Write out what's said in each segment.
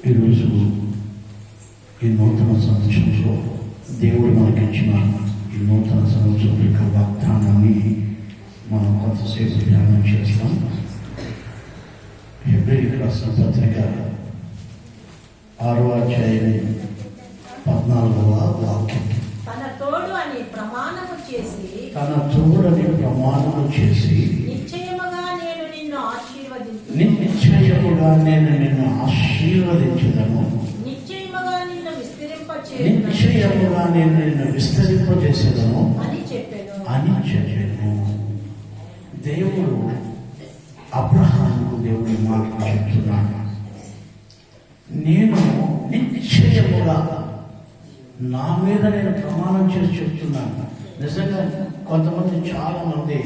ఈరోజు ఈ నూతన సంవత్సరంలో దేవుడు మనకిచ్చిన ఈ నూతన సంవత్సరం యొక్క వాగ్దానాన్ని మనం కొంతసేపు ధ్యానం చేస్తాం. హెబ్రీయులకు రాసిన పత్రిక 6వ అధ్యాయం 14వ వాక్యం. తన తోడు అని ప్రమాణము చేసి నిశ్చయముగా నేను నిన్ను ఆశీర్వదించుదను, నిశ్చయముగా నేను నిన్ను విస్తరింపజేసేదను అని చెప్పాను. దేవుడు అబ్రహాముకు దేవుడి మాట చెప్తున్నాడు, నేను నిశ్చయముగా నా మీద నేను ప్రమాణం చేసి చెప్తున్నాను. నిజంగా కొంతమంది చాలా మంది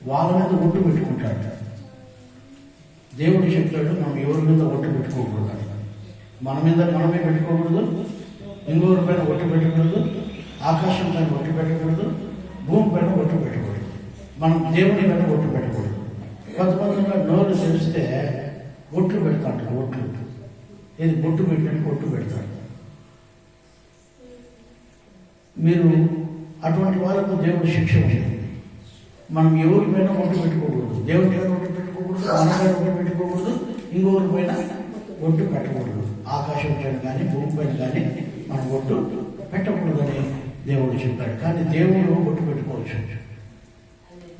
వాళ్ళ మీద ఒట్టు పెట్టుకుంటాడు. దేవుడు చెప్తాడు మనం ఎవరి మీద ఒట్టు పెట్టుకోకూడదు, మన మీద మనమే పెట్టుకోకూడదు, ఇంకొకరి పైన ఒట్టు పెట్టకూడదు, ఆకాశం పైన ఒట్టు పెట్టకూడదు, భూమి పైన ఒట్టు పెట్టకూడదు, మనం దేవుని పైన ఒట్టు పెట్టకూడదు. కొంతమంది నోరు తెలిస్తే ఒట్లు పెడతాడు, ఒట్లు ఇది బొట్టు పెట్టినట్టు ఒట్టు పెడతాడు. మీరు అటువంటి వాళ్ళకు దేవుడు శిక్ష ఉంటుంది. మనం ఎవరి పైన ఒట్టు పెట్టుకోకూడదు, దేవుడి పైన ఒట్టు పెట్టుకోకూడదు, మన పైన ఒట్టు పెట్టుకోకూడదు, ఇంకొకరి పైన ఒట్టు పెట్టకూడదు. ఆకాశం పైన కానీ భూమి పైన కానీ మనం ఒట్టు పెట్టకూడదని దేవుడు చెప్పాడు. కానీ దేవుడు ఒట్టు పెట్టుకోవచ్చు,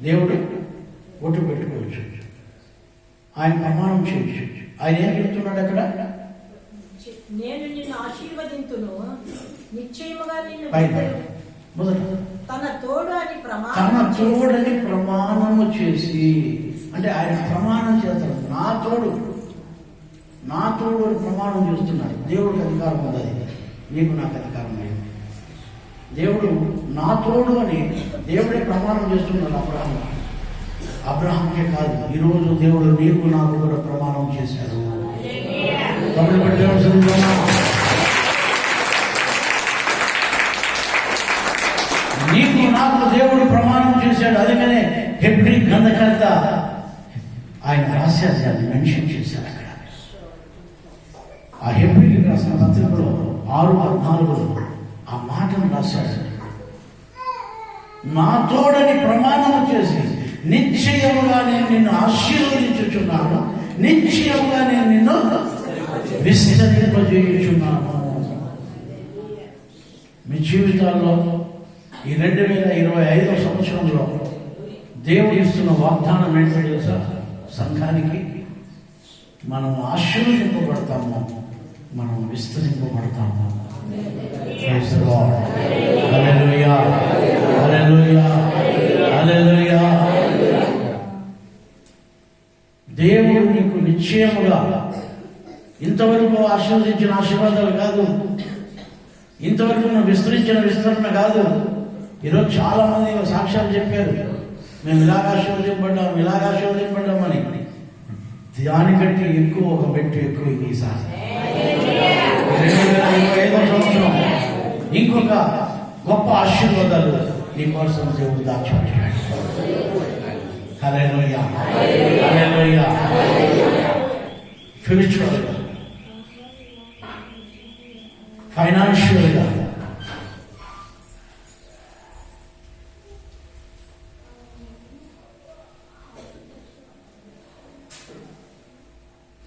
దేవుడు ఒట్టు పెట్టుకోవచ్చు, ఆయన ప్రమాణం చేయొచ్చు. ఆయన ఏం చెప్తున్నాడు అక్కడ? నేను నిన్ను ఆశీర్వదింతును, నిశ్చయముగా నిన్ను మొదట తన తోడని ప్రమాణము చేసి, అంటే ఆయన ప్రమాణం చేస్తాడు. నా తోడు అని ప్రమాణం చేస్తున్నాడు. దేవుడికి అధికారం ఉంది, నీకు నాకు అధికారం లేదు. దేవుడు నా తోడు అని దేవుడే ప్రమాణం చేస్తున్నాడు అబ్రహాంకే కాదు, ఈరోజు దేవుడు నీకు నాకు కూడా ప్రమాణం చేశాడు. నీకు నాకు దేవుడు ప్రమాణం చేశాడు. అందుకనే హెబ్రీ గ్రంథకర్త ఆయన రహస్యాన్ని మెన్షన్ చేశాడు. అక్కడ ఆ హెబ్రీకి రాసిన పత్రికలో 6:14 ఆ మాటను రాశాడు. నా తోడని ప్రమాణం చేసి నిశ్చయముగా నేను నిన్ను ఆశీర్వదించుచున్నాను, నిశ్చయముగా నేను నిన్ను విస్తరింపజేయుచున్నాను. మీ జీవితాల్లో ఈ 2025వ సంవత్సరంలో దేవుడు ఇస్తున్న వాగ్దానం ఏంటో తెలుసా? సంఘానికి మనం ఆశీర్వదింపబడతాము, మనం విస్తరింపబడతాము. హల్లెలూయా, హల్లెలూయా, హల్లెలూయా. దేవుడు నీకు నిశ్చయముగా ఇంతవరకు ఆశీర్వదించిన ఆశీర్వాదాలు కాదు, ఇంతవరకు నువ్వు విస్తరించిన విస్తరణ కాదు. ఈరోజు చాలా మంది సాక్ష్యాలు చెప్పారు, మేము ఇలాగ ఆశీర్వదింపడ్డామని. దానికంటే ఎక్కువ ఒక మెట్టు ఎక్కువ ఇది. ఈసారి 2025వ సంవత్సరం ఇంకొక గొప్ప ఆశీర్వాదాలు నీ కోసం దేవుడు దాచిపెట్టాడు. హల్లెలూయా, హల్లెలూయా. స్పిరిచువల్గా, ఫైనాన్షియల్గా,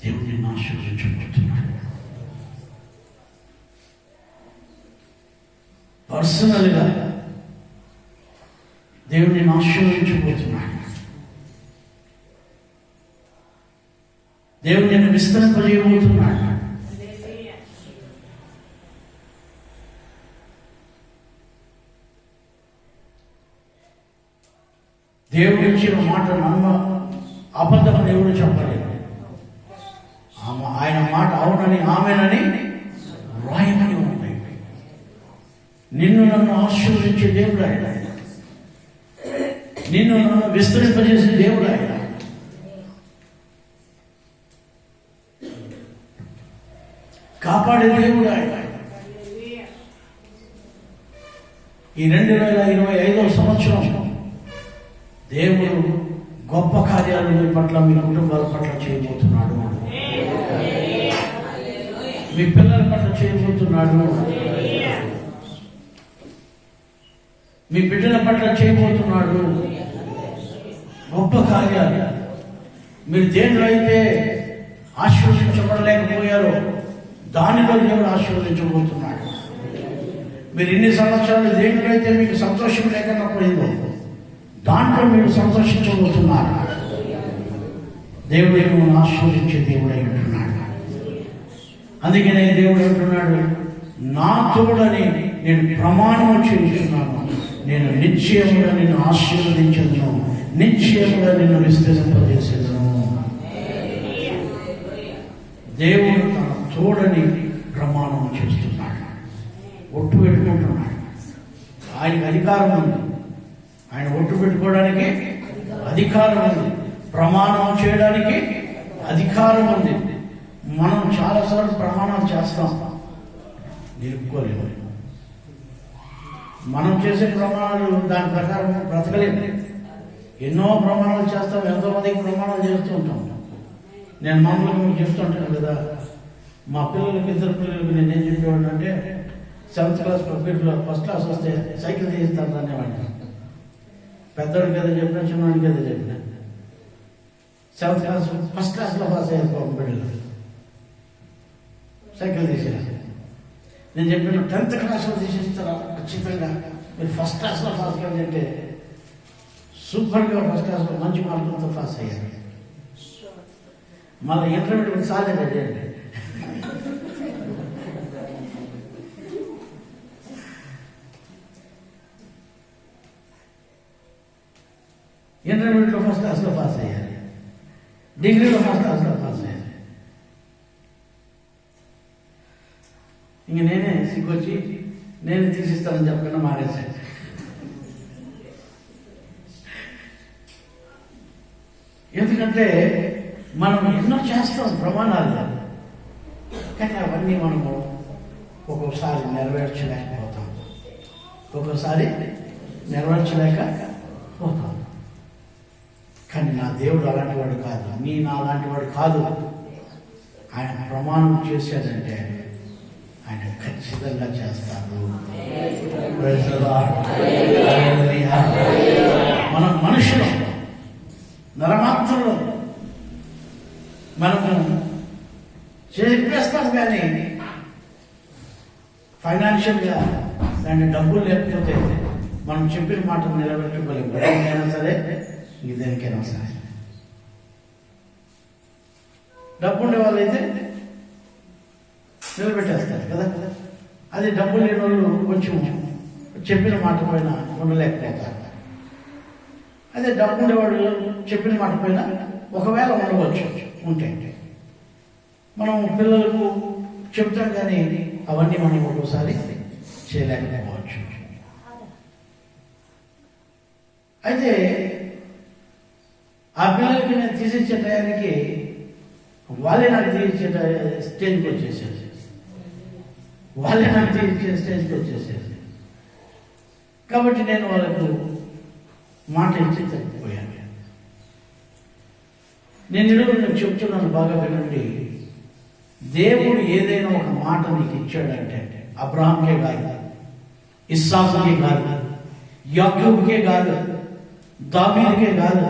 దేవుడిని ఆశీర్వదించబోతున్నాడు. పర్సనల్గా దేవుడిని ఆశీర్వదించబోతున్నాడు. దేవుడు నిన్ను విస్తరింపజేయబోతున్నాడు. దేవుడు ఇచ్చిన మాట అబద్ధం దేవుడు చెప్పలేదు. ఆయన మాట అవునని ఆమెనని రాయమని ఉంది. నిన్ను నన్ను ఆశీర్వదించే దేవుడు ఆయన, నిన్ను నన్ను విస్తరింపజేసే దేవుడు ఆయన. కాపాడే దేవుడు ఆయన. ఈ 2025వ సంవత్సరం దేవుడు గొప్ప కార్యాలు మీ పట్ల, మీ కుటుంబాల పట్ల చేయబోతున్నాడు. మీ పిల్లల పట్ల చేయబోతున్నాడు. మీ బిడ్డల పట్ల చేయబోతున్నాడు గొప్ప కార్యాలు. మీరు దేంట్లో అయితే ఆశీర్వదించబడలేకపోయారో దానిలో దేవుడు ఆశీర్వదించబోతున్నాడు. మీరు ఎన్ని సంవత్సరాలు దేంట్లో అయితే మీకు సంతోషం లేకుండా పోయిందో దాంట్లో మీరు సంతోషించబోతున్నారు. దేవుడు మిమ్మల్ని ఆశీర్వదించే దేవుడు అయి ఉంటున్నాడు. అందుకనే దేవుడు అంటున్నాడు, నా తోడని నేను ప్రమాణం చేస్తున్నాను, నేను నిశ్చయముగా నిన్ను ఆశీర్వదించదును, నిశ్చయముగా నిన్ను విస్తరింపజేసేదను. దేవుడు తన తోడని ప్రమాణం చేస్తున్నాడు, ఒట్టు పెట్టుకుంటున్నాడు. ఆయనకు అధికారం ఉంది. ఆయన ఒట్టు పెట్టుకోవడానికి అధికారం ఉంది, ప్రమాణం చేయడానికి అధికారం ఉంది. మనం చాలాసార్లు ప్రమాణాలు చేస్తాం, నిలుపుకోలేము. మనం చేసే ప్రమాణాలు దాని ప్రకారం బ్రతకలేము. ఎన్నో ప్రమాణాలు చేస్తాం, ఎంతోమందికి ప్రమాణాలు చేస్తూ ఉంటాం. నేను మామూలుగా మీకు చెప్తుంటాను కదా, మా పిల్లలకి, ఇద్దరు పిల్లలకి నేనేం చెప్పేవాడిని అంటే, 7th క్లాస్ ఫస్ట్ క్లాస్ వస్తే సైకిల్ తీస్తాను అనేవాడిని. పెద్దవాడికి ఏదో చెప్పిన, చిన్నవాడికి ఏదో చెప్పిన. 7th క్లాస్ ఫస్ట్ క్లాస్లో పాస్ అయ్యారు బిడ్డలు, సైకిల్ తీసేయాలి. నేను చెప్పిన 10th క్లాస్లో తీసేస్తారా ఖచ్చితంగా, మీరు ఫస్ట్ క్లాస్లో పాస్ కావాలంటే సూపర్గా ఫస్ట్ క్లాస్లో మంచి మార్కులతో పాస్ అయ్యారు. మళ్ళీ ఇంటర్మీడియట్ సాలే పెట్టండి. ఇంటర్మీడియట్లో ఫస్ట్ క్లాస్లో పాస్ అయ్యారు, డిగ్రీలో ఫస్ట్ క్లాస్లో పాస్ అయ్యారు. ఇంక నేనే సిగ్గొచ్చి నేను తీసిస్తానని చెప్పకుండా మానేశాను. ఎందుకంటే మనం ఎన్నో చేస్తాం ప్రమాణాలు, కానీ అవన్నీ మనము ఒక్కొక్కసారి నెరవేర్చలేకపోతాం, ఒక్కొక్కసారి నెరవేర్చలేకపోతాం. కానీ నా దేవుడు అలాంటి వాడు కాదు, నా అలాంటి వాడు కాదు. ఆయన ప్రమాణం చేశాడంటే ఆయన ఖచ్చితంగా చేస్తాడు. మనం మనుషులు, నరమాత్రులు, మనము చేస్తాం కానీ ఫైనాన్షియల్గా దాని డబ్బులు లేకపోతే మనం చెప్పిన మాటలు నిలబెట్టుకోలేము. దేనికైనా సరే, దేనికైనా సరే డబ్బు ఉండే వాళ్ళైతే నిలబెట్టేస్తారు కదా. అది డబ్బులు లేని వాళ్ళు కొంచెం చెప్పిన మాట పైన ఉండలేకపోతారు. అదే డబ్బు ఉండేవాడు చెప్పిన మాట పైన ఒకవేళ ఉండవచ్చు, ఉంటే మనం పిల్లలకు చెప్తాం కానీ అవన్నీ మనం ఒక్కోసారి చేయలేకపోవచ్చు. అయితే ఆ పిల్లలకి నేను తీసిచ్చే టయానికి వాళ్ళే నాకు తీర్చే స్టేజ్కి వచ్చేసేది, వాళ్ళే నాకు తీర్చే స్టేజ్కి వచ్చేసేది. కాబట్టి నేను వాళ్ళకు మాట ఇచ్చి తగ్గిపోయాను. నేను ఈరోజు నేను చెప్తున్నాను, బాగా వినండి. దేవుడు ఏదైనా ఒక మాట నీకు ఇచ్చాడంటే అబ్రహాంకే కాదు, ఇస్సాకుకే కాదు, యాకోబుకే కాదు, దావీదుకే కాదు,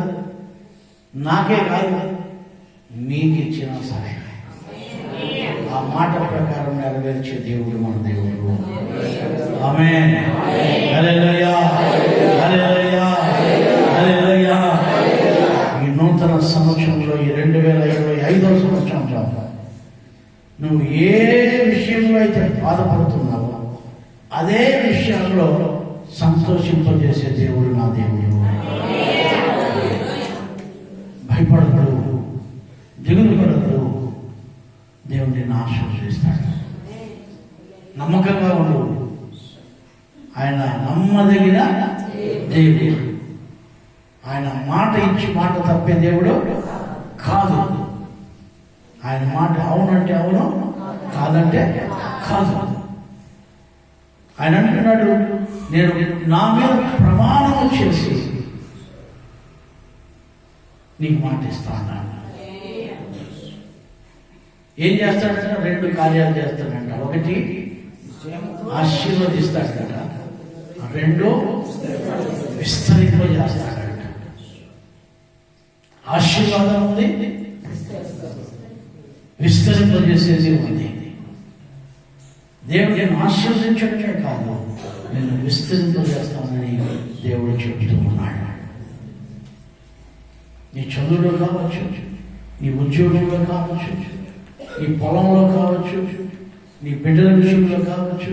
నాకే కాదు, మీకు ఇచ్చిన సరే ఆ మాట ప్రకారం నెరవేర్చే దేవుడు మన దేవుడు. ఆమేన్. హల్లెలూయా, హల్లెలూయా, హల్లెలూయా. ఈ నూతన సంవత్సరంలో, ఈ 2025వ సంవత్సరంలో నువ్వు ఏ విషయంలో అయితే బాధపడుతున్నావో అదే విషయంలో సంతోషింపజేసే దేవుడు నా దేవుడు. భయపడదు, దిగులు పడదు, దేవుడు నిన్ను ఆశీర్వదిస్తాడు. నమ్మకంగా ఉండు. ఆయన నమ్మదగిన దేవుడు. ఆయన మాట ఇచ్చి మాట తప్పే దేవుడు కాదు. ఆయన మాట అవునంటే అవును, కాదంటే కాదు. ఆయన అంటున్నాడు, నేను నా మీద ప్రమాణం చేసి నీకు మాట ఇస్తాను. ఏం చేస్తాడంట? 2 కార్యాలు చేస్తాడంట. ఒకటి ఆశీర్వదిస్తాడట, 2 విస్తరింపజేస్తాడట. ఆశీర్వాదం ఉంది, విస్తరింపజేసేది ఉంది. దేవుడు నేను ఆశీర్వదించడమే కాదు, నేను విస్తరింపజేస్తానని దేవుడు చెబుతూ ఉన్నాడు. నీ చదువులో కావచ్చు, నీ ఉద్యోగంలో కావచ్చు, నీ పొలంలో కావచ్చు, నీ బిడ్డల విషయంలో కావచ్చు,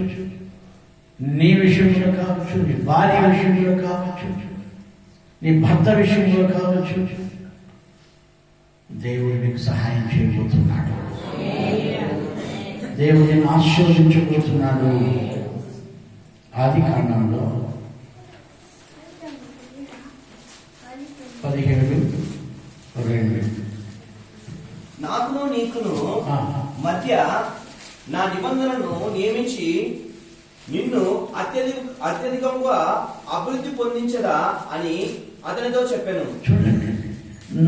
నీ విషయంలో కావచ్చు, నీ భార్య విషయంలో కావచ్చు, నీ భర్త విషయంలో కావచ్చు, దేవుడు నీకు సహాయం చేయబోతున్నాడు. దేవుడిని ఆశీర్వదించబోతున్నాడు. ఆదికాండంలో 17:2 నాకును నీకును మధ్య నా నిబంధనను నియమించి నిన్ను అత్యధికంగా అభివృద్ధి పొందించదా అని అతనితో చెప్పాను. చూడండి,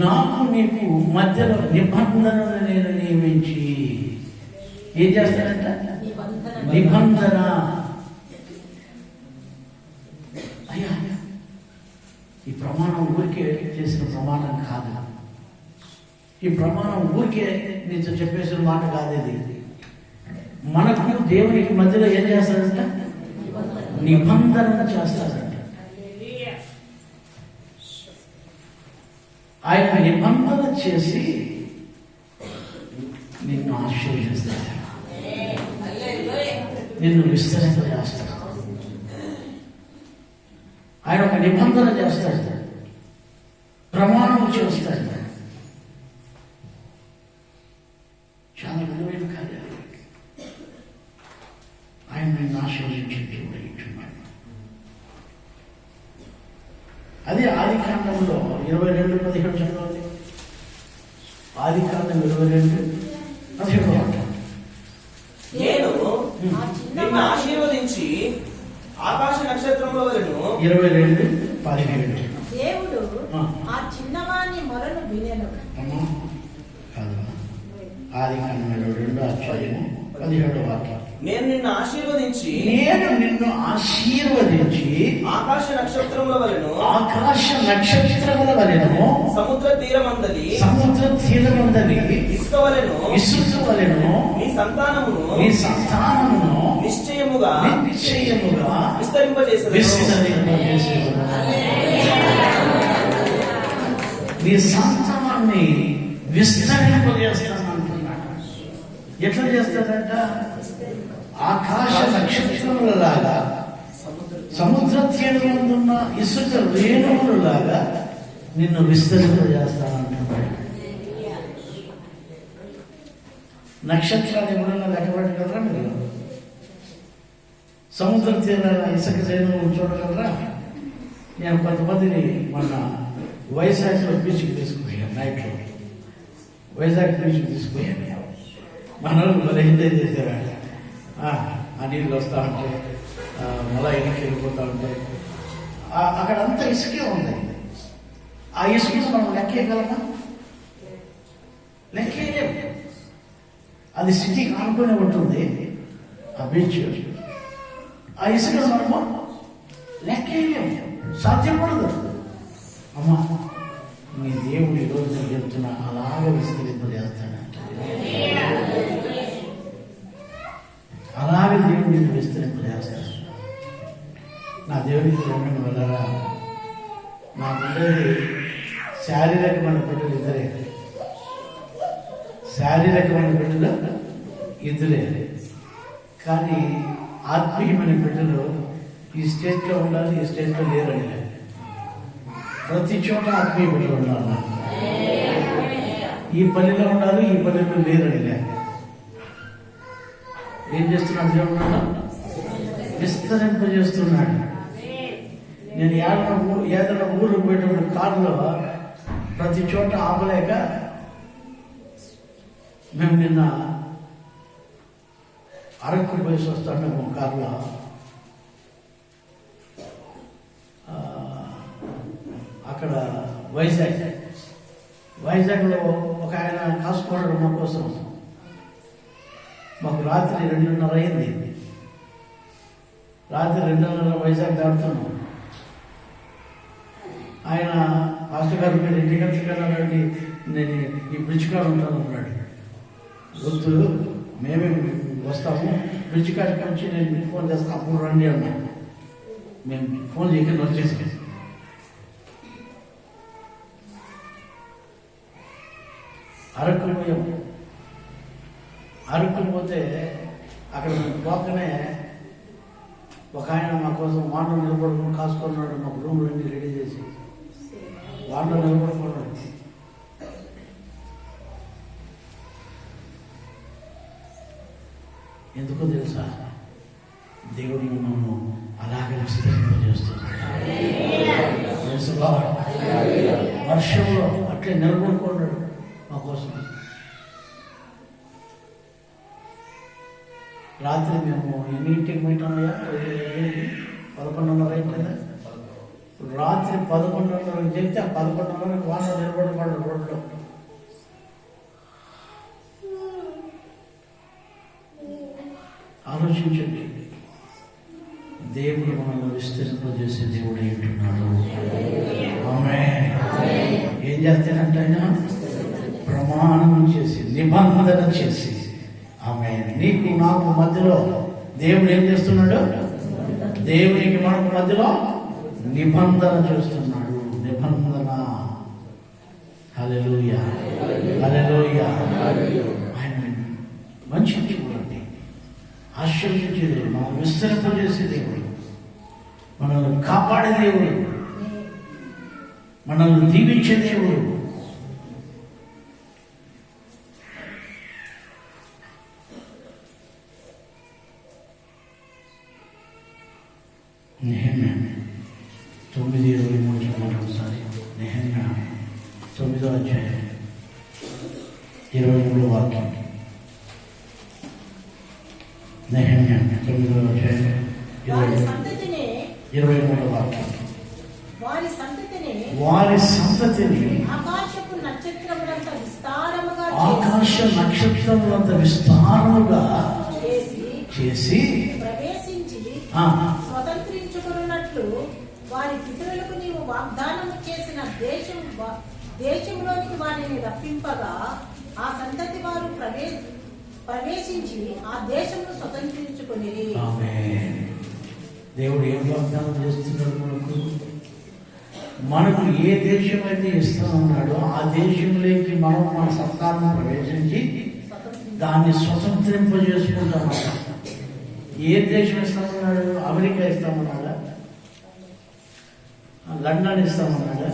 నాకు నీకు మధ్యలో నిబంధనను నేను నియమించి ఏం చేస్తానంట? నిబంధన. అయ్యా, ఈ ప్రమాణం ఊరికే చేసిన ప్రమాణం కాదు. ఈ ప్రమాణం ఊరికే నీతో చెప్పేసిన మాట కాదు. ఇది మనకు దేవునికి మధ్యలో ఏం చేస్తాడంట? నిబంధన చేస్తాడంట. ఆయన నిబంధన చేసి నిన్ను ఆశీర్వదిస్తాడు, నిన్ను విస్తరింపజేస్తాడు. ఆయన ఒక నిబంధన చేస్తాడు, ప్రమాణం చేస్తాడు. చాలా విలువైన కార్యాలు ఆయన నిన్ను ఆశీర్వదించున్నాడు. అదే ఆదికాండంలో 22:17 చదవాలి. ఆదికాండం 22:17. నేను నిన్ను ఆశీర్వదించి ఆకాశ నక్షత్రంలో వలెను. 22:17. దేవుడు ఆ చిన్నవాని మొరను వినెను. ఆదికాండం 22:17. నేను నిన్ను ఆశీర్వదించి ఆకాశ నక్షత్రముల వలెను సముద్ర తీరమందలి ఇసుక వలెను నీ సంతానమును నిశ్చయముగా విస్తరింపజేసేదను. నీ సంతానాన్ని విస్తరింపజేస్తానంటున్నాడు. ఎట్లా చేస్తాడంట? ఆకాశ నక్షత్రములలాగా, సముద్ర తీరమందున్న ఇసుక రేణువులలాగా నిన్ను విస్తరింపజేస్తానంటున్నాడు. నక్షత్రాలు ఎవరైనా లెక్క పెట్టగలరా మీరు? సముద్ర తీరాల ఇసుక రేణువులు చూడగలరా? నేను కొంతమందిని మొన్న వైజాగ్లో బీచ్కి తీసుకుపోయాను. నైట్లో వైజాగ్ బీచ్కి తీసుకుపోయాను. మన వాళ్ళు మళ్ళీ ఎంజాయ్ చేశారు. ఆ నీళ్ళు వస్తూ ఉంటాయి, మళ్ళా వెనక్కి వెళ్ళిపోతూ ఉంటాయి. అక్కడంతా ఇసుకే ఉంది. ఆ ఇసుకను మనం లెక్కేయగలమా? లెక్కేయలేము. అది సిటీకి ఆనుకునే ఉంటుంది ఆ బీచ్. ఆ ఇసుకను మనము లెక్కేయలేము, సాధ్యపడదు. అమ్మా, నీ దేవుడు ఈరోజు నేను చెప్తున్నా, అలాగే విస్తరింపజేస్తాడంట. అలాగే దేవుడు నేను విస్తరింపజేస్తాడు. నా దేవుడికి రెండు వెళ్ళరా. నాకు ఉండేది శారీరకమైన బిడ్డలు ఇద్దరే. శారీరకమైన బిడ్డలు ఇద్దరే, కానీ ఆత్మీయమైన బిడ్డలు ఈ స్టేట్లో ఉండాలి, ఈ స్టేట్లో లేరండి. ప్రతి చోట ఆత్మీయ బిడ్డలు ఉండాలి. ఈ పనిలో ఉండాలి, ఈ పనిలో లేరండి. ఏం చేస్తున్నాడు దేవుడు? విస్తరింపజేస్తున్నాడు. నేను ఏదైనా ఊరికి పోయేటప్పుడు కారులో ప్రతి చోట ఆపలేక, మేము నిన్న అరకు పోయి వస్తాము కారులో. అక్కడ వైజాగ్లో ఒక ఆయన కాసుకోవడం మా కోసం మాకు రాత్రి 2:30 అయింది. రాత్రి 2:30 వైజాగ్ దాడుతున్నాం. ఆయన మాస్టర్ గారు మీరు 2 గంటలకు వెళ్ళాలండి, నేను ఈ బ్రిడ్జ్ కాడ ఉంటాను అన్నాడు. వద్దు, మేమే వస్తాము, బ్రిడ్జ్ కాడికి వచ్చి నేను మీకు ఫోన్ చేస్తాను, అప్పుడు రండి అన్నా. మేము ఫోన్ చేయకుండా వచ్చేసి అరకు పోతే అక్కడ పోకనే ఒక ఆయన మా కోసం వాటర్ నిలబడుకుని కాసుకున్నాడు. మాకు రూమ్లన్నీ రెడీ చేసి వాటర్ నిలబడుకున్నాడు. ఎందుకో తెలుసా, దేవుడు మిమ్మల్ని అలాగే విస్తరింపజేస్తున్నాడు. వర్షంలో అట్లే నిలబడుకున్నాడు మా కోసం. రాత్రి మేము ఎన్నింటికి పోయినామయ్యా? 11:30 అయిందా? రాత్రి 11:30 చెప్తే 11:30 వాన నిలబడబడ్డ రోడ్లో. ఆలోచించండి, దేవుడు మనల్ని విస్తరింపజేసే దేవుడు ఏంటున్నాడు. ఆమేన్. ఏం చేస్తానంటే ఆయన ప్రమాణం చేసి నిబంధన చేసి, ఆమేన్, నీకు నాకు మధ్యలో దేవుడు ఏం చేస్తున్నాడు? దేవునికి మనకు మధ్యలో నిబంధన చేస్తున్నాడు. నిబంధన. హల్లెలూయా, హల్లెలూయా. ఆయన మంచి దేవుడు అండి, ఆశ్చర్యించే దేవుడు, మనం విస్తరింపజేసే దేవుడు, మనల్ని కాపాడే దేవుడు, మనల్ని దీవించే దేవుడు. నెహెమ్యా 9:23 ఒకసారి. నెహెమ్యా 9వ అధ్యాయం 23వ వాక్యం. నెహెమ్యా 9వ అధ్యాయం 23వ వాక్యం. వారి సంతతిని ఆకాశపు నక్షత్రములంత విస్తారముగా చేసి ప్రవేశించి స్వతంత్రించుకున్నట్లు వారి పితరులకు నీవు వాగ్దానము చేసిన దేశంలోనికి వారిని రప్పింపగా ఆ సంతతి వారు ప్రవేశించి ఆ దేశమును స్వతంత్రించుకుని. దేవుడు ఏం వాగ్దానం చేస్తున్నాడు మనకు ఏ దేశం అయితే ఇస్తామన్నాడో ఆ దేశంలోకి మనం మన సంతానం ప్రవేశించి దాన్ని స్వతంత్రింపజేసుకుంటామట. ఏ దేశం ఇస్తామన్నాడు? అమెరికా ఇస్తామన్నాడా? లండన్ ఇస్తామన్నాడా?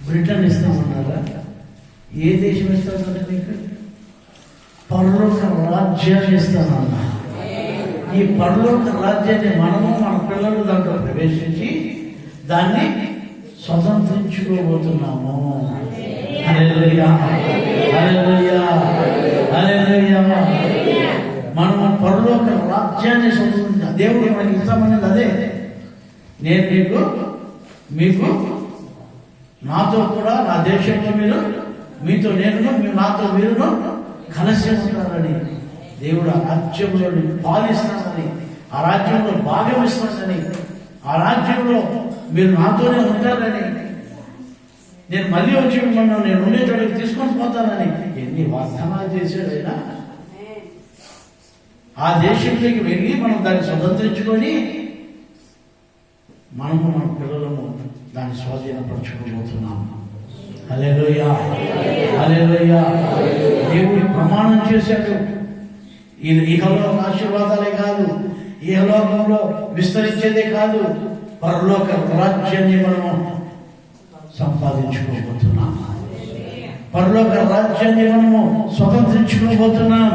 బ్రిటన్ ఇస్తామన్నాడా? ఏ దేశం ఇస్తామంటే నీకు పరలోక రాజ్యాన్ని ఇస్తానన్నా. ఈ పరలోక రాజ్యాన్ని మనము మన పిల్లలు దాంట్లో ప్రవేశించి దాన్ని స్వతంత్రించుకోబోతున్నాము. హల్లెలూయా, హల్లెలూయా, హల్లెలూయా. మనము పరలోక రాజ్యాన్ని స్వతంత్రించ దేవుడు మనకి ఇస్తామనేది అదే. నేను మీకు నాతో కూడా నా దేశంలో మీరు, మీతో నేను, నాతో మీరును కలిసి ఉంటారని దేవుడు ఆ రాజ్యంలో పాలిస్తానని, ఆ రాజ్యంలో భాగం ఇస్తానని, ఆ రాజ్యంలో మీరు నాతోనే ఉంటారని, నేను మళ్ళీ వచ్చి మిమ్మల్ని నేను ఉండే చోటికి తీసుకొని పోతానని ఎన్ని వాగ్దానాలు చేశాడైనా. ఆ దేశంలోకి వెళ్ళి మనం దాన్ని స్వతంత్రించుకొని మనము మన పిల్లలను దాన్ని స్వాధీనపరచుకోబోతున్నాము. హల్లెలూయా, హల్లెలూయా. దేవుడు ప్రమాణం చేశాడు. ఇది ఇహలోక ఆశీర్వాదాలే కాదు, ఇహలోకంలో విస్తరించేదే కాదు, పరలోక రాజ్యాన్ని మనము సంపాదించుకోబోతున్నాం. పరలోక రాజ్యాన్ని మనము స్వతంత్రించుకోబోతున్నాం.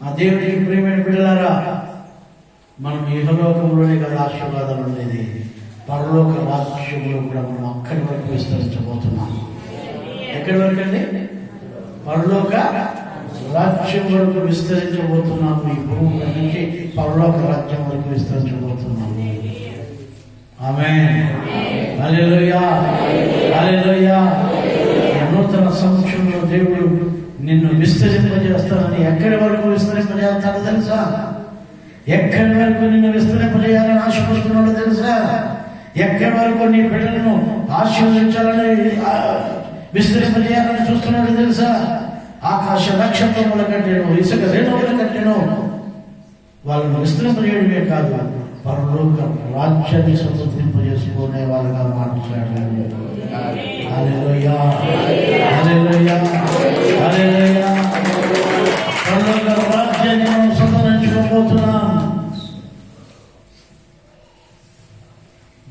ఆ దేవుడికి ప్రియమైన బిడ్డలారా, మనం ఇహలోకంలోనే కదా ఆశీర్వాదాలు ఉండేది, పరలోక రాజ్యంలో కూడా మనం అక్కడి వరకు విస్తరించబోతున్నాం. ఎక్కడి వరకు అండి? పరలోక రాజ్యం వరకు విస్తరించబోతున్నాము. ఈ భూమి నుంచి పరలోక రాజ్యం వరకు విస్తరించబోతున్నాము. ఆమేన్, హల్లెలూయా, హల్లెలూయా. నూతన సంవత్సరంలో దేవుడు నిన్ను విస్తరింపజేస్తానని. ఎక్కడి వరకు విస్తరింపజేస్తాడో తెలుసా? ఎక్కడి వరకు నిన్ను విస్తరింపజేయాలని ఆశపడుతున్నాడో తెలుసా? ఎక్కడి వరకు నీ బిడ్డలను ఆశీర్వదించాలని విస్తరింపజేయాలని చూస్తున్నాడో తెలుసా? ఆకాశ నక్షత్రముల కంటేను, ఇసుక రేణువుల కంటేను వాళ్ళను విస్తరింపజేయడమే కాదు, పరలోక రాజ్యాన్ని స్వతంత్రింపజేసుకునే వాళ్ళగా మాట్లాడారు. హల్లెలూయా, హల్లెలూయా, హల్లెలూయా. పరలోక రాజ్యాన్ని మనం స్వతంత్రించుకోబోతున్నాం.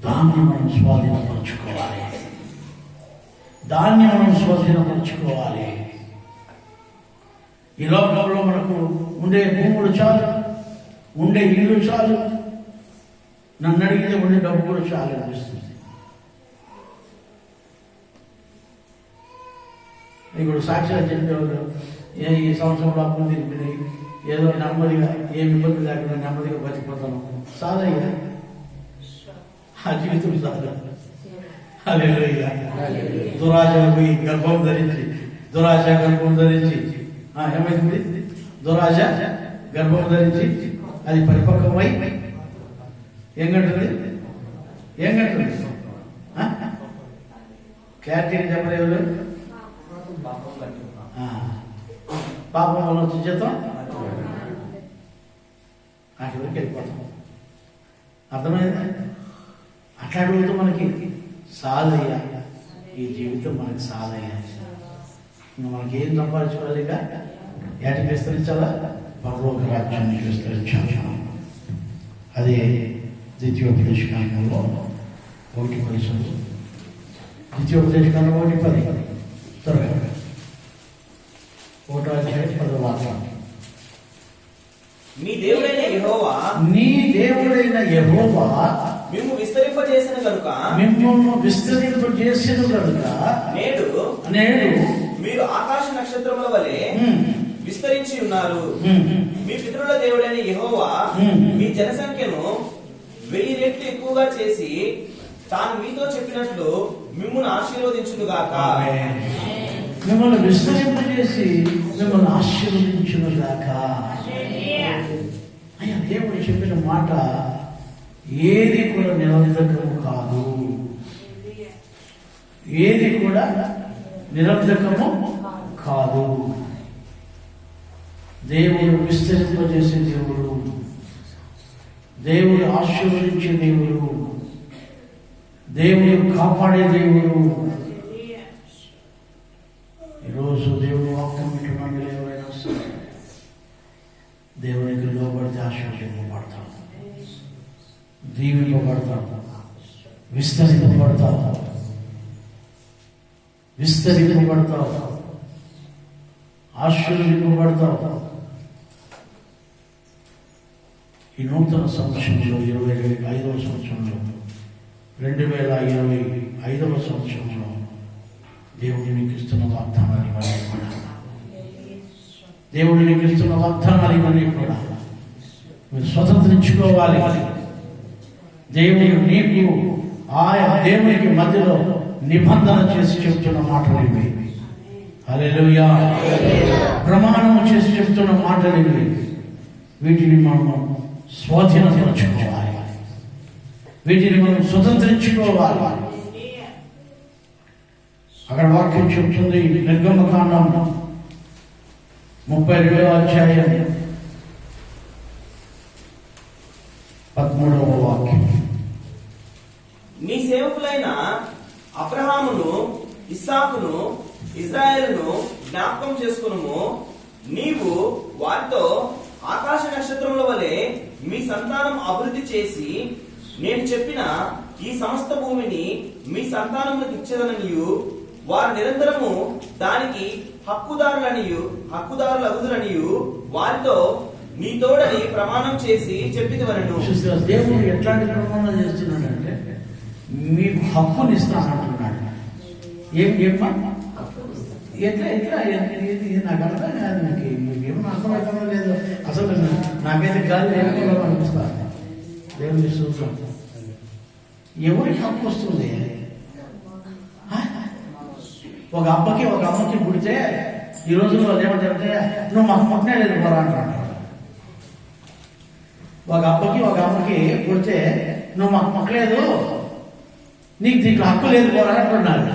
దాన్ని మనం స్వాధీనపరచుకోవాలి. దాన్ని మనం స్వాధీనపరచుకోవాలి. ఈ లోకంలో మనకు ఉండే భూములు చాలు, ఉండే ఇల్లు చాలు, నన్ను అడిగితే ఉండే డబ్బు కూడా చాలు అనిపిస్తుంది. ఇప్పుడు సాక్షాత్ చెప్పేవాళ్ళు ఈ సంవత్సరంలో అప్పులు తిరిగినాయి, ఏదో నెమ్మదిగా ఏమి ఇబ్బంది లేకుండా నెమ్మదిగా బతికిపోతాను. సాదయ్యా, ఆ జీవితం సాధ. హల్లెలూయా. దురాశ పోయి గర్భం ధరించి, దురాశ గర్భం ధరించి ఏమైంది? దురాశ గర్భం ధరించి అది పరిపక్వమై ఏం కంటుంది? ఏం కంటుంది? క్లారిటీగా చెప్పలేదు. పాపం వల్ల వచ్చి చేద్దాం అటు వరకు వెళ్ళిపోతాం. అర్థమైందా? అట్లా అడుగుతూ మనకి సాధయ్యా, ఈ జీవితం మనకి సాధయ్యా. మనకి ఏం సంపాదించుకోలేక ఏటికి విస్తరించాలా? పరలోక రాజ్యాన్ని విస్తరించాలి. అదే ద్వితీయోపదేశకాండంలో 1:10, ద్వితీయోపదేశకాండం 1:10 త్వరగా 1వ అధ్యాయం 10వ వాక్యం. మీ దేవుడైన యెహోవా, నీ దేవుడైన యెహోవా మిమ్ము విస్తరింపజేసిన కనుక, మిమ్మల్ని విస్తరింపజేసిన కనుక నేడు మీరు ఆకాశ నక్షత్రముల వలె విస్తరించి ఉన్నారు. మీ పితరుల దేవుడైన యెహోవా మీ జనసంఖ్యను 1000 రెట్లు ఎక్కువగా చేసి తాను మీతో చెప్పినట్లు మిమ్మును ఆశీర్వదించును గాక. మిమ్మల్ని విస్తరింపజేసి మిమ్మల్ని ఆశీర్వదించును గాక. అయ్యా, దేవుడు చెప్పిన మాట ఏది కూడా నిరర్ధకము కాదు. ఏది కూడా నిరర్ధకము కాదు. దేవుడు విస్తరింపజేసే దేవుడు, దేవుడు ఆశీర్వదించే దేవుడు, దేవుడు కాపాడే దేవుడు. ఈరోజు దేవుడు వాక్యం వింటున్నాడు. ఎవరైనా సరే దేవునికి లోబడితే ఆశీర్వదింపబడతాం, దీవింపబడతాం, విస్తరింపబడతాం, విస్తరింపబడతాం, ఆశీర్వదింపబడతాం. ఈ నూతన సంవత్సరంలో 25వ సంవత్సరంలో 2025వ సంవత్సరంలో దేవుడు నీకు ఇస్తున్న వాగ్దానాలు ఇవన్నీ కూడా, దేవుడు నీకు ఇస్తున్న వాగ్దానాలు ఇవన్నీ కూడా మీరు స్వతంత్రించుకోవాలి. దేవుడు నీకు ఆయా దేవునికి మధ్యలో నిబంధన చేసి చెప్తున్న మాటలు ఇవి. హల్లెలూయా. ప్రమాణం చేసి చెప్తున్న మాటలు ఇవి. వీటిని మనం స్వాధీనపరచుకోవాలి, వీటిని మనం స్వతంత్రించుకోవాలి. అక్కడ వాక్యం చెప్తుంది, నిర్గమకాండం 32వ అధ్యాయం 13వ వాక్యం. నీ సేవకులైన అబ్రహామును, ఇస్సాకును, ఇజ్రాయేలును జ్ఞాపకం చేసుకును. నీవు వారితో ఆకాశ నక్షత్రముల వలె మీ సంతానం అభివృద్ధి చేసి నేను చెప్పిన ఈ సమస్త భూమిని మీ సంతానములకు ఇచ్చేదననియు, వారు నిరంతరము దానికి హక్కుదారులగుదురనియు వారితో నీ తోడని ప్రమాణం చేసి చెప్పిదివనెను. దేవుడు ఎట్లాంటి ప్రమాణం చేస్తున్నాడంటే మీకు హక్కుని ఇస్తానంటున్నాడు. ఏం చెప్పా? ఎట్లా ఎట్లా ఇది నాకు అర్థం కాదు. నాకు ఏమన్నా అర్థమవుతుందో లేదో అసలు నాకైతే గాలి లేకపోవడం అనిపిస్తాను. దేవుని చూస్తాం. ఎవరికి హక్కు వస్తుంది? ఒక అమ్మకి పుడితే ఈ రోజుల్లో వాళ్ళు ఏమంటారంటే నువ్వు మాకు పుట్టినే లేదు పోరా అంటున్నాడు. ఒక అమ్మకి పుడితే నువ్వు మాకు మొక్కలేదు, నీకు దీంట్లో హక్కు లేదు పోరా అంటున్నాడు.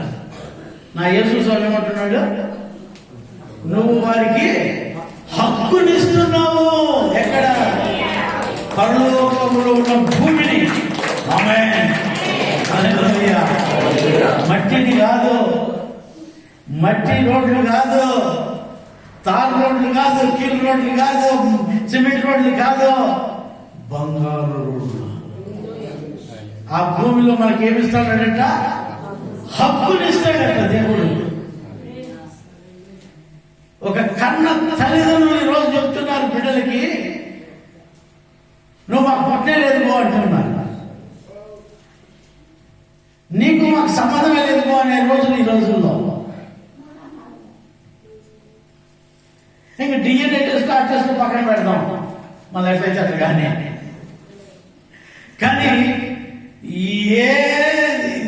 నా యేసు స్వామి ఏమంటున్నాడు, నువ్వు వారికి హక్కునిస్తున్నావు. ఎక్కడ? పరలోకములో ఉన్న భూమిని. ఆమేన్. హల్లెలూయా. మట్టిని కాదు, మట్టి రోడ్లు కాదు, తార్ రోడ్లు కాదు, కీల్ రోడ్లు కాదు, సిమెంట్ రోడ్లు కాదు, బంగారు రోడ్లు. ఆ భూమిలో మనకి ఏమిస్తాడంట? హక్కునిస్తాడంట దేవుడు. ఒక కన్న తల్లిదండ్రులు ఈరోజు చెప్తున్నారు బిడ్డలకి, నువ్వు మాకు పుట్టే లేదు పో అంటున్నారు. నీకు మాకు సంబంధమే లేదు పో అనే రోజులు ఈ రోజుల్లో. ఇంకా డిఎన్ఏ టెస్ట్ ఆ టెస్ట్ పక్కన పెడదాం, మన ఎట్లయితే అట్లా. కానీ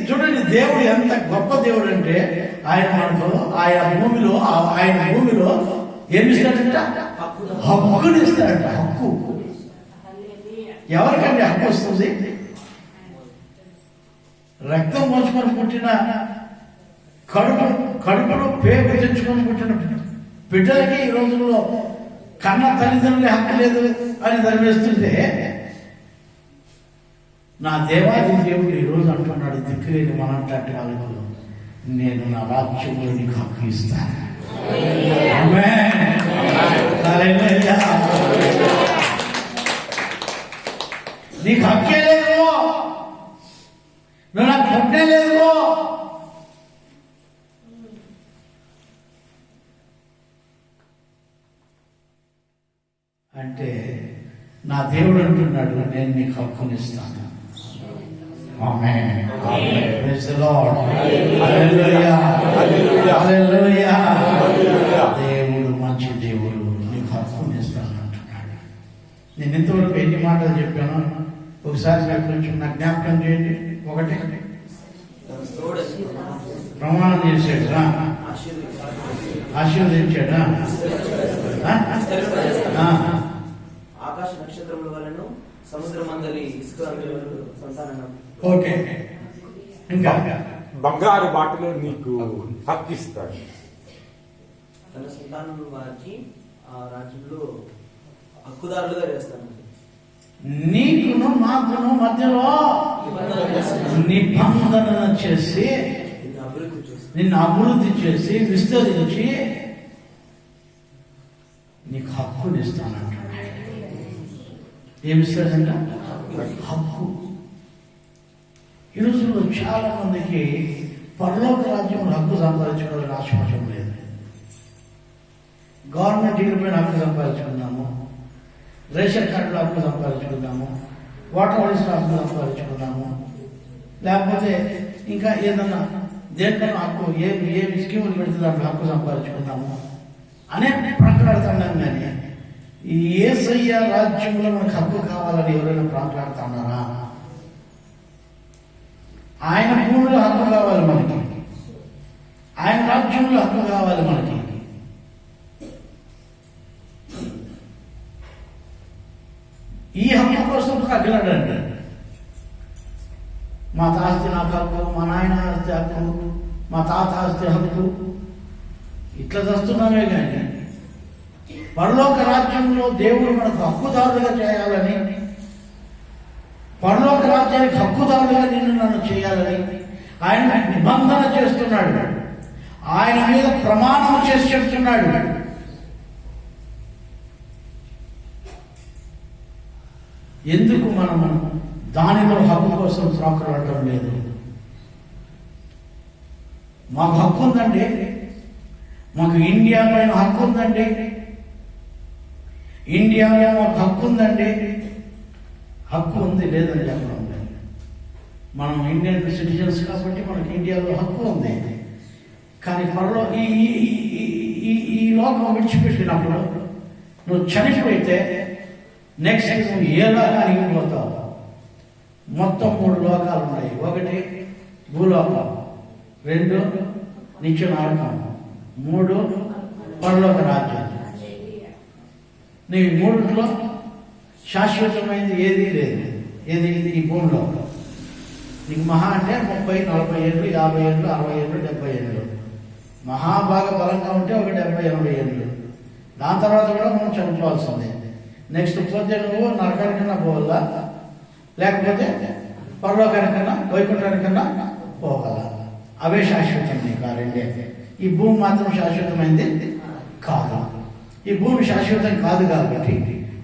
చూడండి, దేవుడు ఎంత గొప్ప దేవుడు అంటే ఆయన భూమిలో ఏమిస్తాడంట? హక్కునిస్తాడంట. హక్కు ఎవరికంటే హక్కు వస్తుంది? రక్తం పోసుకొని పుట్టిన కడుపులో పేగు తెచ్చుకొని పుట్టిన బిడ్డలకి ఈ రోజుల్లో కన్న తల్లిదండ్రులే హక్కు లేదు అని ధర్మేస్తుంటే, నా దేవాది దేవుడు ఈరోజు అంటున్నాడు, దిక్కులేని మనంటాంటి వాళ్ళకు నేను నా రాజ్యంలో నీకు హక్కు ఇస్తాను. నీకు హక్కే లేదు, నువ్వు నాకు హక్కే లేదు అంటే, నా దేవుడు అంటున్నాడు, నేను నీకు హక్కునిస్తాను. Amen. Praise the Lord. Hallelujah. Hallelujah. దేవుడు మంచి దేవుడు, నీకు హక్కునిస్తాను అంటున్నాడు. నేను ఇంతవరకు ఎన్ని మాటలు చెప్పాను ఒకసారి నాకు కొంచెం నా జ్ఞాపకం చేయండి. ఒకటి, ప్రమాణం చేశాడు, ఆశీర్వదించాడు, ఆకాశ నక్షత్రముల వలన సముద్రమందలి ఇసుక సంతానం. ఓకే. ఇంకా బంగారు బాటలో నీకు హక్కిస్తాడు. తన సంతానం వారికి ఆ రాజ్యంలో హక్కుదారులుగా చేస్తాను. నీకును మాకును మధ్యలో నిబంధన చేసి నిన్ను అభివృద్ధి చేసి విస్తరించి నీకు హక్కునిస్తానంట. ఏమిస్తాడంట? హక్కు. ఈ రోజుల్లో చాలా మందికి పరలోక రాజ్యంలో హక్కు సంపాదించుకోవాలని ఆశపడటం లేదు. గవర్నమెంట్ ఇళ్ళపైన హక్కు సంపాదించుకున్నాము, రేషన్ కార్డులో హక్కు సంపాదించుకున్నాము, వాటర్ లిస్ట్లో హక్కు సంపాదించుకున్నాము, లేకపోతే ఇంకా ఏదన్నా దేంట్లో హక్కు ఏమి స్కీములు పెడితే దాంట్లో హక్కు సంపాదించుకున్నాము అనే ప్రాంతాడుతున్నాం. కానీ ఈ యేసయ్య రాజ్యంలో మనకు హక్కు కావాలని ఎవరైనా ప్రాంతాడుతున్నారా? ఆయన భూమిలో హక్కు కావాలి మనకి, ఆయన రాజ్యంలో హక్కు కావాలి మనకి. ఈ హక్కు కోసం తగ్గలాడండి. మా తాస్తి నాకు హక్కు, మా నాయన ఆస్తి హక్కు, మా తాత ఆస్తి హక్కు, ఇట్లా చేస్తున్నామే. కానీ పరలోక రాజ్యంలో దేవుడు మనకు హక్కుదారులుగా చేయాలని, పరలోక రాజ్యానికి హక్కుదారులుగా నిన్ను నన్ను చేయాలని ఆయన నిబంధన చేస్తున్నాడు. ఆయన మీద ప్రమాణం చేసి చెప్తున్నాడు. ఎందుకు మనము దానిలో హక్కు కోసం త్రాకులాడటం లేదు? మాకు హక్కు ఉందండి, మాకు ఇండియా పైన హక్కు ఉందండి, ఇండియాలో మాకు హక్కు ఉందండి. హక్కు ఉంది, లేదని చెప్పడం లేదు. మనం ఇండియన్ సిటిజన్స్ కాబట్టి మనకి ఇండియాలో హక్కు ఉంది. కానీ పరలో ఈ లోకం విడిచిపెట్టినప్పుడు నువ్వు చనిపోయితే నెక్స్ట్ నువ్వు ఏ లోకానికి పోతావు? మొత్తం 3 లోకాలు ఉన్నాయి. 1 భూలోకం, 2 నిత్య నరకం, 3 పరలోక రాజ్యం. నీ మూడిట్లో శాశ్వతమైనది ఏదీ లేదు. ఏది ఈ భూమిలో నీకు మహా అంటే 30, 40 ఏళ్ళు, 50 ఏళ్ళు, 60 ఏళ్ళు, 70 ఏళ్ళు. మహా బాగా బలంగా ఉంటే ఒక 70, 80 ఏళ్ళు. దాని తర్వాత కూడా మనం చనిపోవాల్సిందే. నెక్స్ట్ పోతే నువ్వు నరకానికన్నా పోవాలా, లేకపోతే పరలోకానికన్నా వైకుంఠానికన్నా పోవాలా. అవే శాశ్వతం నీకు ఆ రెండే. ఈ భూమి మాత్రం శాశ్వతమైంది కాదు. ఈ భూమి శాశ్వతం కాదు కాబట్టి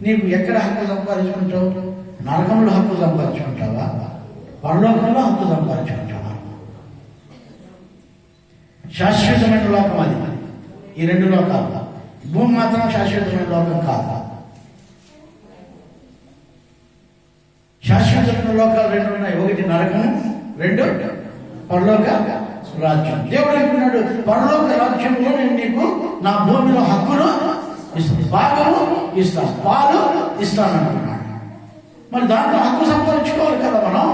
నీకు ఎక్కడ హక్కు సంపాదించుకుంటావు? నరకంలో హక్కు సంపాదించుకుంటావా? పరలోకంలో హక్కు సంపాదించుకుంటావా? శాశ్వతమైన లోకం అది. ఈ రెండు లోకాలు. భూమి మాత్రం శాశ్వతమైన లోకం కాదు. శాశ్వతమైన లోకాలు రెండు ఉన్నాయి. ఒకటి నరకం, రెండు పరలోక రాజ్యం. దేవుడు అంటున్నాడు, పరలోక రాజ్యంలో నేను నీకు నా భూమిలో హక్కును ఇస్తాను, భాగము ఇస్తాను, పాలు ఇస్తాను అంటున్నాడు. మరి దాంట్లో హక్కు సంపాదించుకోవాలి కదా మనం.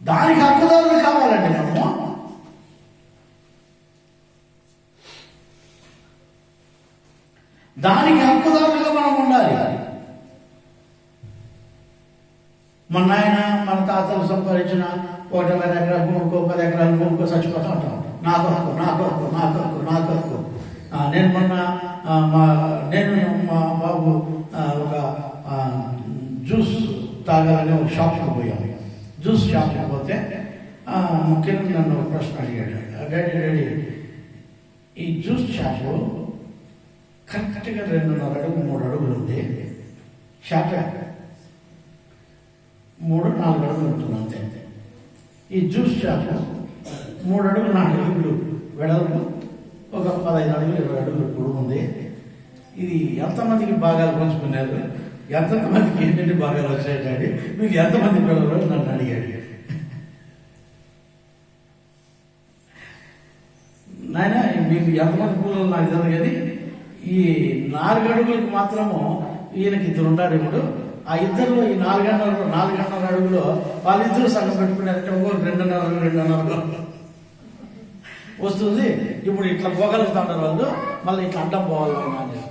దానికి హక్కుదారులు కావాలండి మనము. దానికి హక్కుదారులుగా మనం ఉండాలి. మన నాయన మన తాతలు సంపాదించిన 1 ఎకరా భూమికో 10 ఎకరాల భూమికో చచ్చిపోతూ ఉంటాం. నాకు హక్కు, నాకు హక్కు, నాకు హక్కు, నాకు హక్కు. నేను మొన్న మా బాబు ఒక జ్యూస్ తాగాలని ఒక షాప్కి పోయాము. జ్యూస్ షాప్కి పోతే ముఖ్యంగా నన్ను ఒక ప్రశ్న అడిగాడు. డాడీ ఈ జ్యూస్ షాపు కరెక్ట్గా 2.5 అడుగు 3 అడుగులు ఉంది. షాప్ 3-4 అడుగులు ఉంటుంది అంతే. ఈ జ్యూస్ షాప్ 3 అడుగులు 4 అడుగులు వెడల్పు, ఒక 15 అడుగులు 20 అడుగులు పొడవు ఉంది. ఇది ఎంతమందికి భాగాలు పంచుకున్నారు, ఎంతమందికి ఏంటంటే భాగాలు వచ్చాయి డాడీ, మీకు ఎంతమంది పిల్లలు నన్ను అడిగాడు. నాయన మీకు ఎంతమంది పిల్లలు నాకు తెలియదు, కానీ ఈ 4 అడుగులకు మాత్రము ఈయనకి 2 ఉంటారు. ఇప్పుడు ఆ ఇద్దరులో ఈ 4.5 అడుగులో వాళ్ళిద్దరూ సగం పెట్టుకున్నారంటే ఒక్కొక్క 2.5 వస్తుంది. ఇప్పుడు ఇట్లా పోగలుగుతారు వాళ్ళు, మళ్ళీ ఇట్లా అడ్డం పోవాలి అని.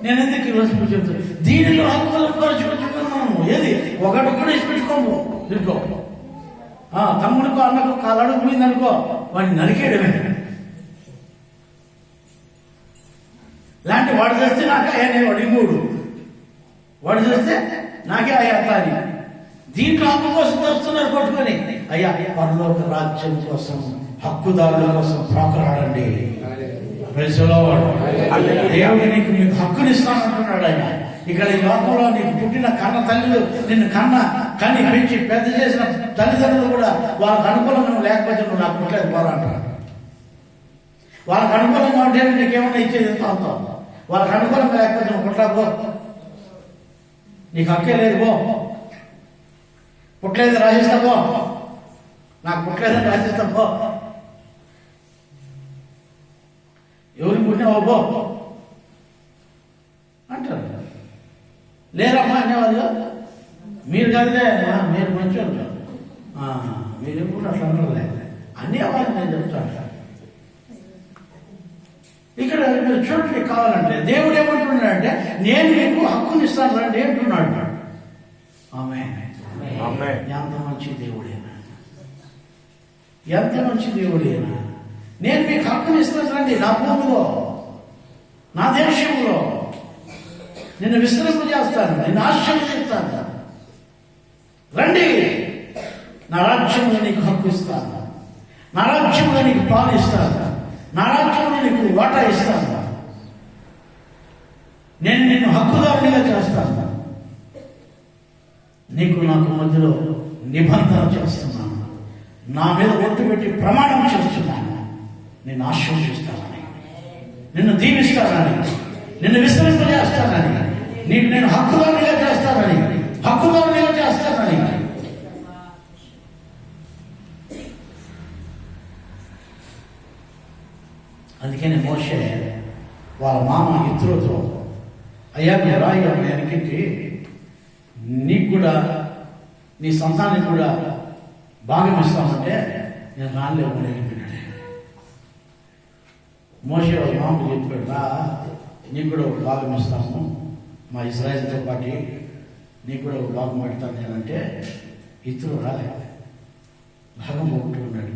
నేను ఎందుకు ఈరోజు చెప్తాను, దీనిలో హక్కులు పరిచుకుంటున్నాము. ఏది ఒకటి కూడా ఇచ్చి పెట్టుకోము దీంట్లో. తమ్ముడికో అన్నకో 1 అడుగు పోయిందనుకో వాడిని నరికేయడమే. లాంటి వాడు చేస్తే నాకే అయ్యా వాడి 3, వాడు చేస్తే నాకే అయ్యా అని. దీంట్లో హక్కు కోసం వస్తున్నారు కొట్టుకొని. అయ్యా పరలోక రాజ్యం కోసం, హక్కుదారుల కోసం ప్రాకులాడండి. దేవుడు మీకు హక్కునిస్తానంటున్నాడు ఆయన. ఇక్కడ ఈ లోకంలో నీకు పుట్టిన కన్న తల్లిలు, నిన్ను కని పెంచి పెద్ద చేసిన తల్లిదండ్రులు కూడా వాళ్ళకి అనుకూలంగా లేకపోతే నువ్వు నాకు పుట్టలేదు పోరాంటారు. వాళ్ళకి అనుకూలంగా ఉంటే నీకేమన్నా ఇచ్చేది ఎంత అవుతావు. వాళ్ళకి అనుకూలంగా లేకపోతే నువ్వు పుట్టలేకపో, నీకు హక్కే లేదు. పుట్టలేదు రాసిస్తా పో, నాకు పుట్టలేదని రాసిస్తా పో. ఎవరికి పుట్టినావో పో అంటారు. లేరమ్మా అనేవాళ్ళు. మీరు కాదులే అమ్మా, మీరు మంచివాళ్ళు, మీరు ఎప్పుడు అట్లా అనలే అనేవాళ్ళు. నేను చెప్తాను. ఇక్కడ మీరు చూడండి, కావాలంటే దేవుడు ఏమంటున్నాడంటే నేను మీకు హక్కునిస్తాను రండి అంటున్నాడు. ఆమేన్. ఎంత మంచి దేవుడేనా, ఎంత మంచి దేవుడేనా. నేను మీకు హక్కునిస్తాను రండి, నా భూమిలో, నా దేశంలో నిన్ను విస్తరింపు చేస్తాను, నిన్ను ఆశీర్వదిస్తాను. రండి, నా రాజ్యంలో నీకు హక్కు ఇస్తాను, నా రాజ్యంలో నీకు పాలు ఇస్తాను, నా రాజ్యంలో నీకు వాటా ఇస్తాను. నేను నిన్ను హక్కుదారునిగా చేస్తాను. నీకు నాకు మధ్యలో నిబంధన చేస్తున్నాను, నా మీద ఒట్టు పెట్టి ప్రమాణం చేస్తున్నాను. నిన్ను ఆశీర్వదిస్తానని, నిన్ను దీవిస్తానని, నిన్ను విస్తరింపజేస్తానని, నీకు నేను హక్కుదారునిగా చేస్తానని, హక్కుదారునిగా చేస్తానని. అందుకని మోషే వాళ్ళ మామ ఇతరులతో, అయ్యా మీరు రాయి వెనక్కి, నీకు కూడా నీ సంతానికి కూడా భాగం ఇస్తామంటే నేను రాలేవు లేకపోయినాడు. మోషే వాళ్ళ మామకు చెప్పాడు, రా నీకు కూడా ఒక భాగం ఇస్తాము, మా ఇజ్రాయెల్తో పాటు నీకు కూడా ఒక భాగం పెడతాను నేనంటే ఇతరులు రాలే, భాగం పోగొట్టుకున్నాడు.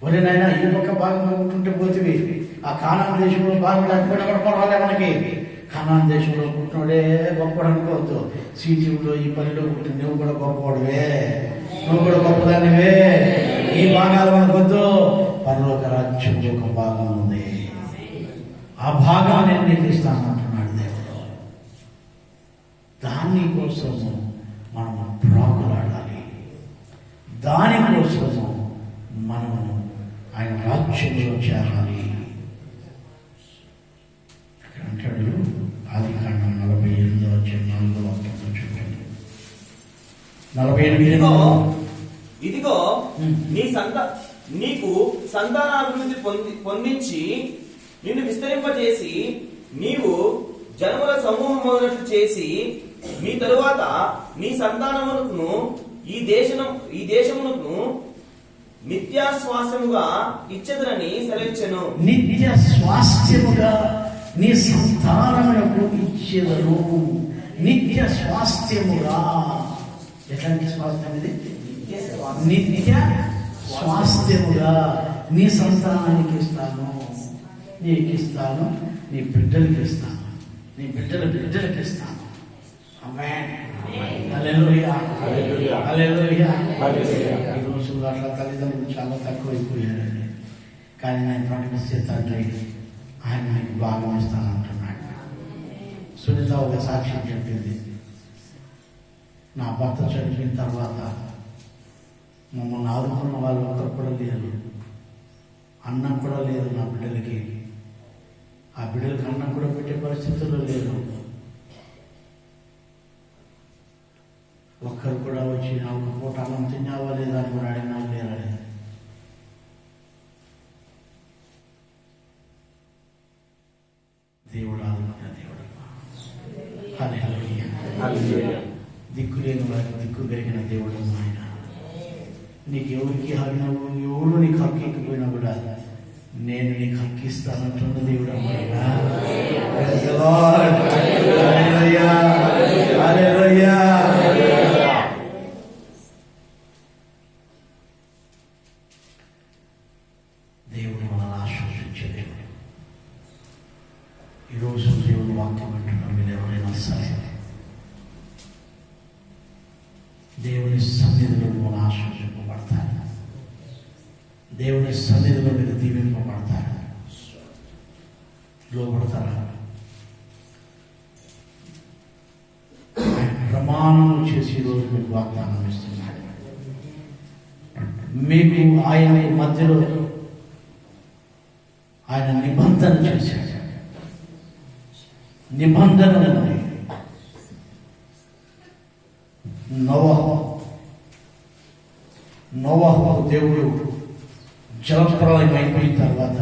ఒరే నాయన ఈ ఒక్క భాగం పోగొట్టుంటే పోతివి, ఆ కానాన్ దేశంలో భాగం లేకపోయినా కూడా పర్వాలే మనకి. కానాన్ దేశంలో పుట్టినోడే గొప్పడు అనుకోవద్దు. సిటీలో ఈ పనిలో పుట్టిన నువ్వు కూడా గొప్పవాడువే, నువ్వు కూడా గొప్పదానివే. ఈ భాగాలు మనకొద్దు, పరలోక రాజ్యం ఒక భాగం ఉంది, ఆ భాగాన్ని నేను నీకు ఇస్తాను అంటున్నాడు దేవుడు. దానికోసము మనం ప్రాకులాడాలి, దానికోసము మనము ఆయన రాజ్యంలో చేరాలి. అంటాడు ఆదికాండం 48:4 చూడండి. 48 ఇదిగో నీకు సంతానాభివృద్ధి పొందించి నిన్ను విస్తరింపజేసి నీవు జనముల సమూహమునట్లు చేసి నీ తరువాత నీ సంతానమునకును ఈ దేశమునకును నిత్య స్వాస్థ్యముగా ఇచ్చెదనని సెలవిచ్చెను. నిత్య స్వాస్థ్యముగా నీ సంతానములకు ఇచ్చెదను. నిత్య స్వాస్థ్యముగా. ఎట్లాంటి స్వాస్థ్యం ఇది? నిత్య స్వాస్థ్యముగా నీ సంతానానికి ఇస్తాను, నీకు ఇస్తాను, నీ బిడ్డలకి ఇస్తాను, నీ బిడ్డలకి ఇస్తాను. ఆమేన్. హల్లెలూయా, హల్లెలూయా, హల్లెలూయా. హల్లెలూయా. ఈ రోజుల్లో అట్లా తల్లిదండ్రులు చాలా తక్కువైపోయారండి. కానీ నేను ప్రకటిస్తే తండ్రి ఆయన నీకు భాగం ఇస్తానంటున్నాడు. సునీత ఒక సాక్ష్యం చెప్పింది, నా భర్త చనిపోయిన తర్వాత మమ్మల్ని ఆదుకున్న వాళ్ళు ఒక్కరు కూడా లేరు, అన్నం కూడా లేదు నా బిడ్డలకి, ఆ బిడ్డలకి అన్నం కూడా పెట్టే పరిస్థితుల్లో లేరు. ఒక్కరు కూడా వచ్చి నా ఒక పూట అన్నం తిన్నావా లేదా అని కూడా అడిగినా లేరని. దేవుడు ఆదుకున్న దేవుడు. హల్లెలూయా, హల్లెలూయా. దిక్కు లేని వారికి దిక్కు కలిగిన దేవుడు ఆయన. నీకు ఎవరికి హక్కు, ఎవరు నీకు హక్కు ఎక్కిపోయినా కూడా నేను నీకు హక్కు ఇస్తానంటున్న దేవుడు ఆయన. హల్లెలూయా, హల్లెలూయా. దేవుడు మనల్ని ఆశ్వసించే దేవుడు. ఈరోజు దేవుడు వాక్యం వింటున్నాం మీరు ఎవరైనా సరే, దేవుని సన్నిధిలో మనం ఆశ్వసింపబడతారు, దేవుని సన్నిధిలో మీరు దీవింపబడతారు. లోపడతారా? ఆయన ప్రమాణం చేసి ఈరోజు మీకు వాగ్దానం ఇస్తున్నాడు. మీకు ఆయన మధ్యలో ఆయన నిబంధన చేశాడు. నిబంధన ఉంది. నోవహు దేవుడు జలప్రలయం అయిపోయిన తర్వాత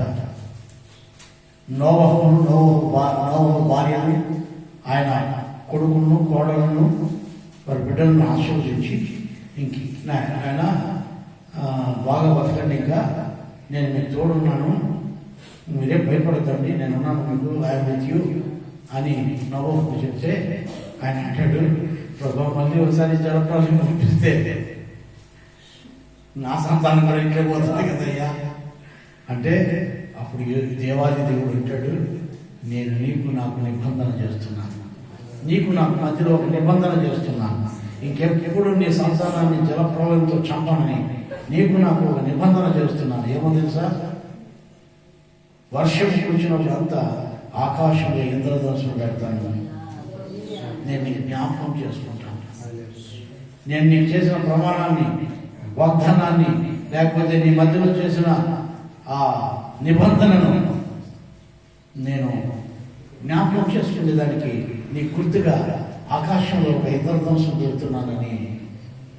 నోవహు భార్యను, ఆయన కొడుకును, కోడలను, వారి బిడ్డలను ఆశీర్వదించి ఆయన బాగా బతకండి, ఇంకా నేను మీకు తోడున్నాను, మీరేం భయపడద్దండి, నేను ఉన్నాను మీకు, ఐఎమ్ విత్ యూ అని నోవహుకు చెప్తే ఆయన అంటాడు, ప్రభు మళ్ళీ ఒకసారి జలప్రలయం పంపిస్తే నా సంతానం కూడా ఇంట్లో పోతుంది కదయ్యా అంటే, అప్పుడు దేవాది దేవుడు అంటాడు, నేను నాకు నిబంధన చేస్తున్నాను, నీకు నాకు మధ్యలో ఒక నిబంధన చేస్తున్నాను, ఇంకెప్పుడు నీ సంతానాన్ని జలప్రలయంతో చంపనని నాకు ఒక నిబంధన చేస్తున్నాను. ఏమో తెలుసా? వర్షం కూర్చున్నప్పుడు అంతా ఆకాశంలో ఇంద్రధనుసులు పెడతాను, నేను నీకు జ్ఞాపకం చేసుకుంటాను, నేను నీకు చేసిన ప్రమాణాన్ని, వాగ్దానాన్ని, లేకపోతే నీ మధ్యలో చేసిన ఆ నిబంధనను నేను జ్ఞాపకం చేసుకునేదానికి నీ గుర్తుగా ఆకాశంలో ఒక ఇంద్రధనుసులు పెడుతున్నానని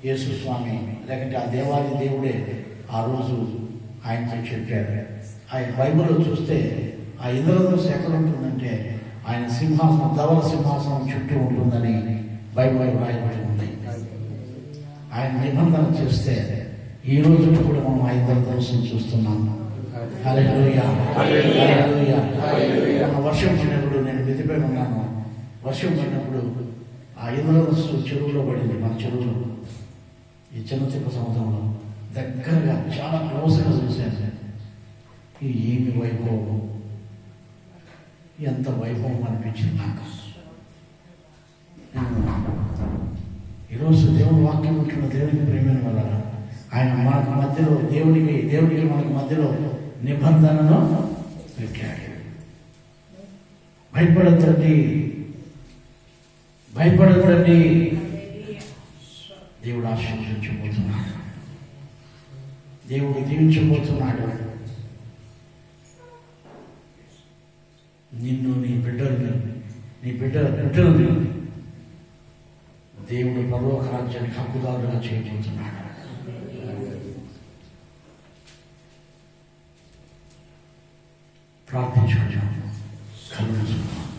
యేసు స్వామి, లేకంటే ఆ దేవాది దేవుడే ఆ రోజు ఆయనతో చెప్పారు. ఆయన బైబిల్లో చూస్తే ఆ ఇంద్రధనుసు ఎక్కడ ఉంటుందంటే ఆయన సింహాసనం, ధవల సింహాసనం చుట్టూ ఉంటుందని బైబిల్ రాయబడి ఉంది. ఆయన నిబంధన చేస్తే ఈ రోజు కూడా మనం ఆ ఇద్దరు కోసం చూస్తున్నాం. హల్లెలూయా, హల్లెలూయా. మన వర్షం పడినప్పుడు నేను మిదిపైన ఉన్నాను. వర్షం పడినప్పుడు ఆ ఇద్దరు చెరువులో పడింది. మన చెరువులో ఈ చిన్న చిన్న సముద్రంలో దగ్గరగా చాలా క్లోజ్గా చూశాను. ఏమి వైభవం, ఎంత వైభవం అనిపించింది నాకు. ఈరోజు దేవుని వాక్యం ఉంటున్న దేవునికి ప్రేమైన వల్ల ఆయన మనకు మధ్యలో దేవుడికి మనకు మధ్యలో నిబంధనను పెట్టాడు. భయపడద్దండి, భయపడద్దండి. దేవుడు ఆశీర్వదించబోతున్నాడు, దేవుడు దీవించబోతున్నాడు. నిన్ను, నీ బిడ్డలని దేవుడు పరలోక రాజ్యానికి హక్కుదారుగా చేయబోతున్నాడు. ప్రార్థించుకుంటాం, కళ్ళు మూసుకుందాం.